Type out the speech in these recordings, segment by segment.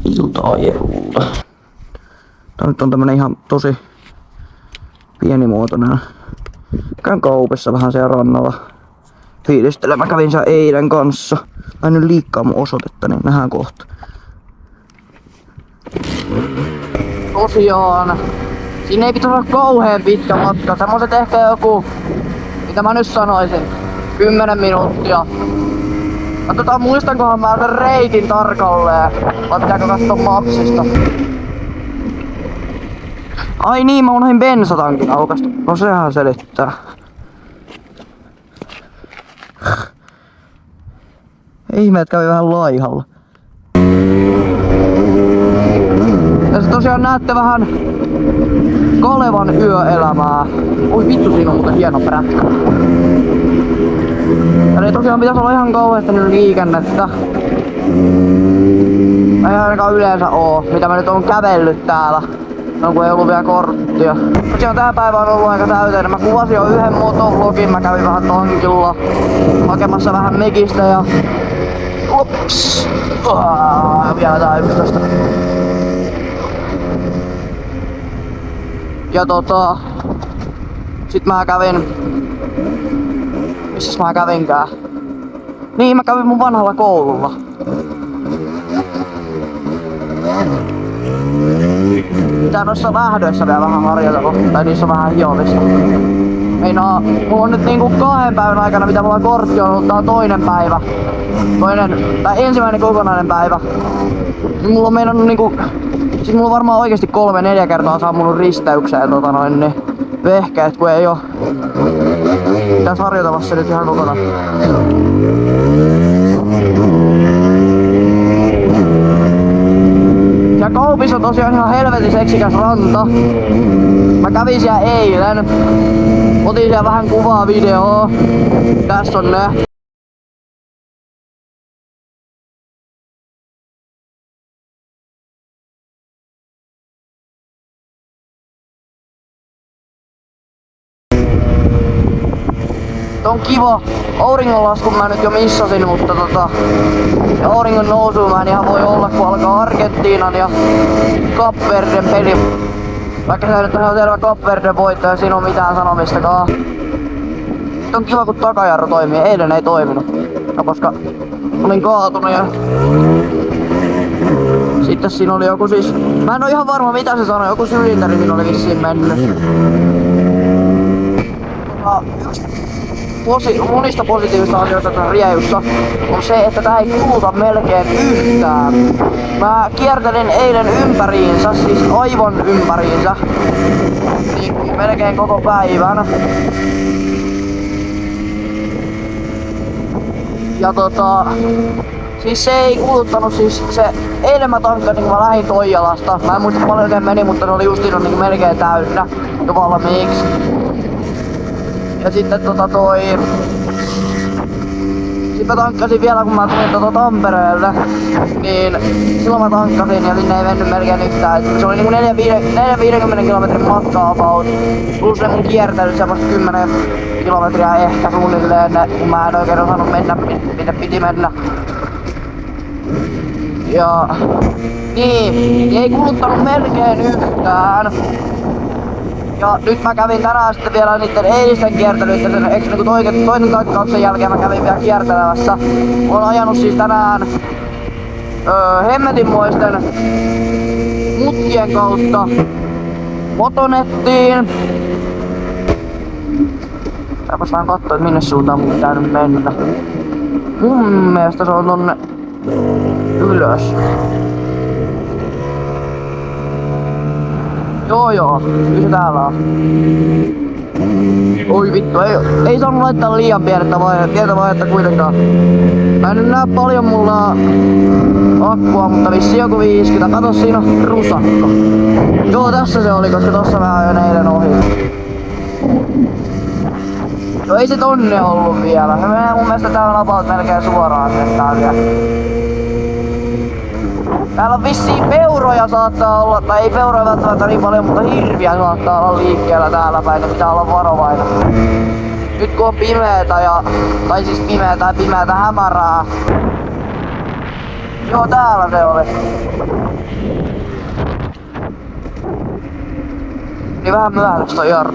ilta-ajelulla. Tää nyt on tämmönen ihan tosi pienimuotoinen. Käyn kaupassa vähän siellä rannalla fiilistelemään. Mä kävin siellä eilen kanssa. Mä en nyt liikkaa mun osoitetta, niin nähdään kohta. Tosiaan, siinä ei pitäisi olla kauheen pitkä matka. Semmoset ehkä joku, mitä mä nyt sanoisin, 10 minuuttia. Katsotaan muistankohan mä sen reitin tarkalleen, vai pitääkö katsoa mapsista. Ai niin, mä unohdin bensatankin aukasta. No sehän selittää. Ihme, että kävi vähän laihalla. Tässä tosiaan näette vähän Kalevan yöelämää. Oi vittu, siinä on muuten hieno prätkä. Eli tosiaan pitäisi olla ihan kauheasti nyt liikennettä. Ei ainakaan yleensä oo, mitä mä nyt oon kävellyt täällä. No kun ei ollut vielä korttia. Tosiaan tää päivä on ollut aika täyteinen. Mä kuvasin jo yhden motovlogin, mä kävin vähän tankilla hakemassa vähän mekistä ja... Ups! Vielä tää 11. Ja sit mä kävin... Missäs mä kävinkään? Niin, mä kävin mun vanhalla koululla. Pitää noissa lähdöissä vielä vähän harjoitella, tai niissä on vähän hiomista. Mulla on nyt niinku 2 päivän aikana, mitä mulla on kortti on ollut, tää on toinen päivä. Tai ensimmäinen kokonainen päivä. Niin mulla on meinannut niinku... Siis mulla on varmaan oikeesti 3-4 kertaa sammunut risteykseen niin vehkeet, kun ei oo... Pitäis harjoitella se nyt ihan kokonaan. Ja kaupissa on tosiaan ihan helvetin seksikäs ranta. Mä kävin siellä eilen. Otin siellä vähän kuvaa, videoa. Tässä on ne. On kiva. Auringonlaskun mä nyt jo missasin, mutta ja auringon nousuun mä en ihan voi olla, kun alkaa Argentiinan ja Cap Verden peli. Vaikka se nyt on ihan selvä Cap Verden voitto ja siinä on mitään sanomistakaan. On kiva, kun takajarru toimii. Eilen ei toiminut. No koska olin kaatunut ja... Sitten siinä oli joku siis... Mä en oo ihan varma mitä se sanoi, joku sylinteri siinä oli vissiin mennyt. Monista positiivista asioista tässä riejussa on se, että tää ei kuluta melkein yhtään. Mä kiertelin eilen ympäriinsä, siis aivan ympäriinsä, niin melkein koko päivän. Ja siis se ei kuluttanut, siis se eilen mä tankkasin, kun mä lähdin Toijalasta. Mä en muista paljon oikein meni, mutta ne oli justiin niin melkein täynnä jo valmiiksi. Ja sitten Sitten mä tankkasin vielä, kun mä tulin Tampereelle, niin silloin mä tankkasin ja sinne ei mennyt melkein yhtään. Se oli niinku 450 kilometrin matka about, plus ne mun kiertelyt semmoista 10 kilometriä ehkä suunnilleen, kun mä en oikein osannut mennä minne piti mennä. Ja niin ei kuluttanut melkein yhtään. Ja nyt mä kävin tänään sitten vielä niitten eilisten kiertelyitten, eikö niinku toinen tankkauksen jälkeen mä kävin vielä kiertelemässä. Olen ajanut siis tänään hemmetinmoisten mutkien kautta Motonettiin. Tääpäs vähän kattoo, että minne suuntaan mun pitää nyt mennä. Mun mielestä se on tonne ylös. Joo, kyllä se täällä on. Oi vittu, ei saanut laittaa liian pientä vaihetta kuitenkaan. Mä en nyt näe paljon mulla akkua, mutta vissiin joku 50. Kato, siinä on rusakko. Joo, tässä se oli, koska tossa mä ajoin eilen ohi. Joo, ei se tonne ollut vielä. Se menee mun mielestä täällä about melkein suoraan sinne tää vielä. Täällä on vissiin peuroja saattaa olla, tai ei peuroja välttämättä niin paljon, mutta hirviä saattaa olla liikkeellä täällä päin, että pitää olla varovainen. Nyt kun on pimeetä hämärää. Joo, täällä se oli. Niin vähän myöhäistä toi jarru.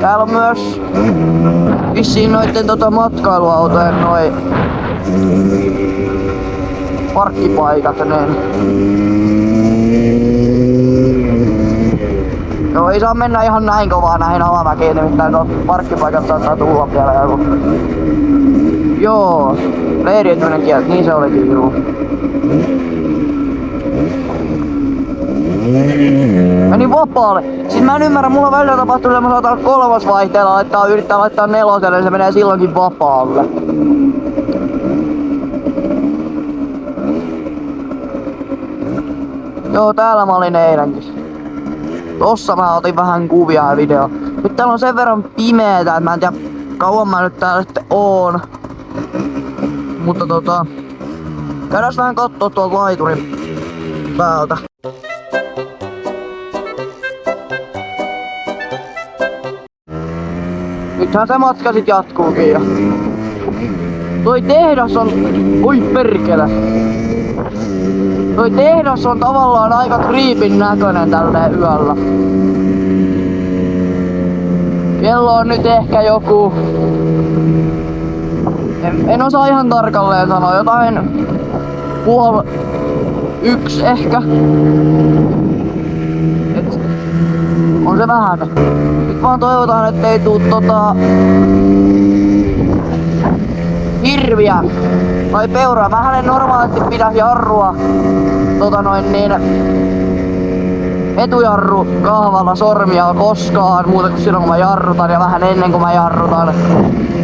Täällä on myös vissiin noitten matkailuautojen noi parkkipaikat, niin joo, ei saa mennä ihan näin kovaa näihin alamäkiin, nimittäin tuot parkkipaikat saattaa tulla vielä joku. Joo, leiriytyminen kieltä, niin se olikin juu. Meni vapaalle. Siis mä en ymmärrä, mulla on välillä tapahtunut, että mä saatan kolmosvaihteella yrittää laittaa neloselle, niin se menee silloinkin vapaalle. Joo, täällä mä olin eilenkin. Tossa mä otin vähän kuvia ja video. Nyt täällä on sen verran pimeetä, että mä en tiedä kauan mä nyt täällä sitten oon. Mutta käydään vähän kattoo tuolta laiturin päältä. Nythän se matka sit jatkuukin ja toi tehdas on... Oi perkele! Toi tehdas on tavallaan aika creepin näköinen tälleen yöllä. Kello on nyt ehkä joku... En osaa ihan tarkalleen sanoa, jotain... 12:30 ehkä. On se vähän. Nyt vaan toivotaan, ettei tuu hirviä tai peuraa. Mähän en normaalisti pidä jarrua etujarru kahvalla sormia koskaan muuta kuin silloin kun mä jarrutan ja vähän ennen kuin mä jarrutan.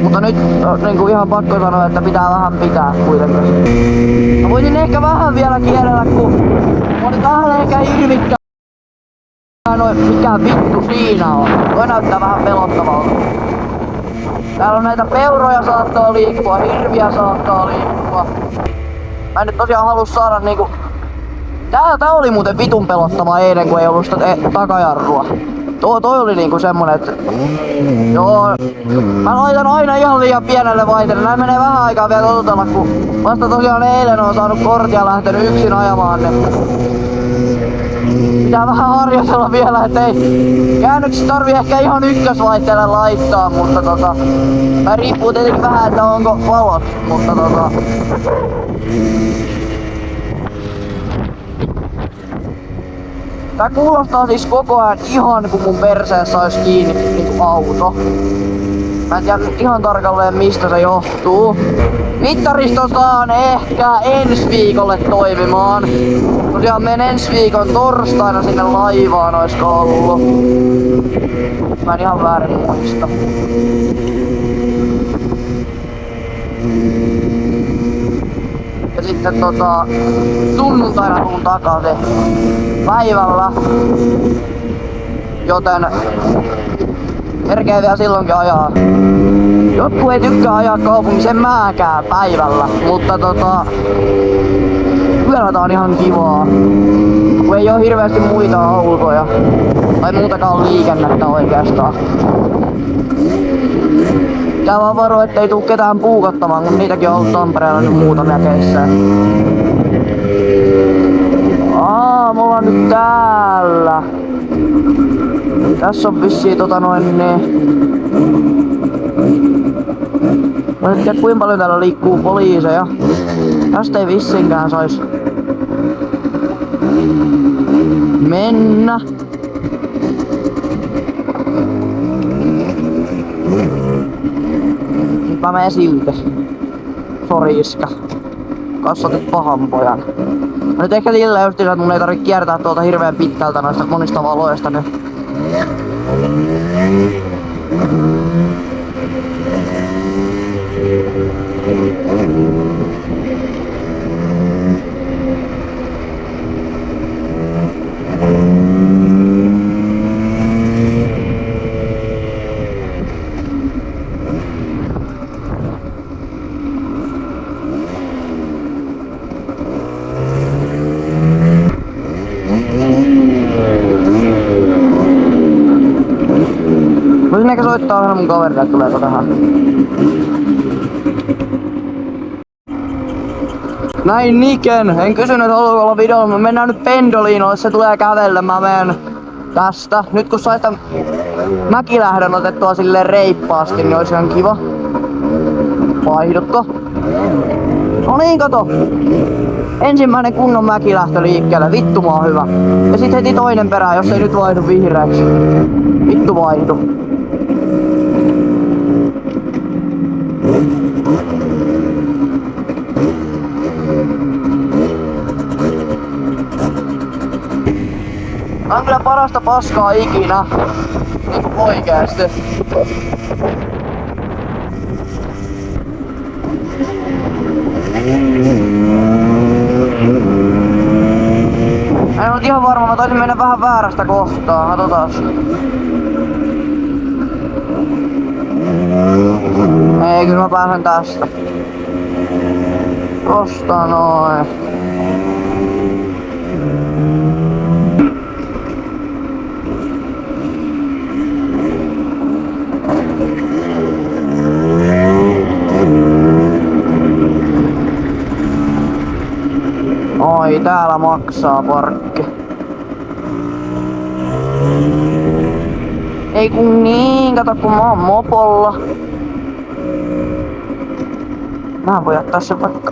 Mutta nyt niin ihan pakko sanoa, että pitää vähän pitää kuitenkin. Mä voisin ehkä vähän vielä kielellä, kun oli vähän ehkä hirvikkää. Mikä vittu siinä on? Toi näyttää vähän pelottavalta. Täällä on näitä peuroja saattaa liikkua, hirviä saattaa liikkua. Mä en nyt tosiaan halua saada niinku... Tää oli muuten vitun pelottava eilen, kun ei ollut sitä takajarrua. Toi oli niinku semmonen, että... Joo... Mä laitan aina ihan liian pienelle vaihteelle. Näin menee vähän aikaa vielä totutella, kun vasta tosiaan eilen on saanut kortia lähtenyt yksin ajamaan, niin... Pitää vähän harjoitella vielä, ettei käännöksissä tarvii ehkä ihan ykkösvaihteelle laittaa, mutta tai riippuu tietenkin vähän, että onko valot, mutta tää kuulostaa siis koko ajan ihan kun mun perseessä olisi kiinni niinku auto. Mä en tiedä ihan tarkalleen mistä se johtuu. Mittaristo saan ehkä ensi viikolle toimimaan. Tosiaan menen ensi viikon torstaina sinne laivaan, oisko ollut. Mä en ihan väärin muista. Ja sitten sunnuntaina tuun takaisin päivällä. Joten kerkee vielä silloinkin ajaa. Jotkut ei tykkää ajaa kaupungissa, en mäkään päivällä, mutta yöllä tää on ihan kivaa. Kun ei oo hirveästi muita autoja, tai muutakaan liikennettä oikeastaan. Tää vaan varo, ettei tuu ketään puukottamaan, kun niitäkin on ollut Tampereella nyt muutamia keissejä. Me ollaan nyt täällä. Tässä on vissiin Mä en tiedä kuinka paljon täällä liikkuu poliiseja. Tästä ei vissinkään sais mennä. Nyt mä menen silti. Sori iskä. Kasvatit pahan pojan. Mä nyt ehkä sillä justiinsa, että mun ei tarvitse kiertää tuolta hirveän pitkältä noista monista valoista nyt. soittaa vähän mun kaverille, että tuleeko tähän. Näin Niken. En kysynyt, haluatko olla videolla. Me mennään nyt Pendolinolle, se tulee kävellä. Mä menen tästä. Nyt kun sai tämän Mäkilähdön otettua silleen reippaasti, niin olisi ihan kiva. Vaihdutko? No niin, kato. Ensimmäinen kunnon Mäkilähtö liikkeelle. Vittu mä oon hyvä. Ja sit heti toinen perään, jos ei nyt vaihdu vihreäksi. Vittu vaihdu. Tää on kyllä parasta paskaa ikinä. Niinku oikeesti. En oo ihan varma, mä taisin mennä vähän väärästä kohtaa. Katsotaan. Ei, kyllä mä pääsen tästä. Tosta noin. Oi, täällä maksaa parkki. Ei kun niin, kato kun mä oon mopolla. Mä voin jättää sen vaikka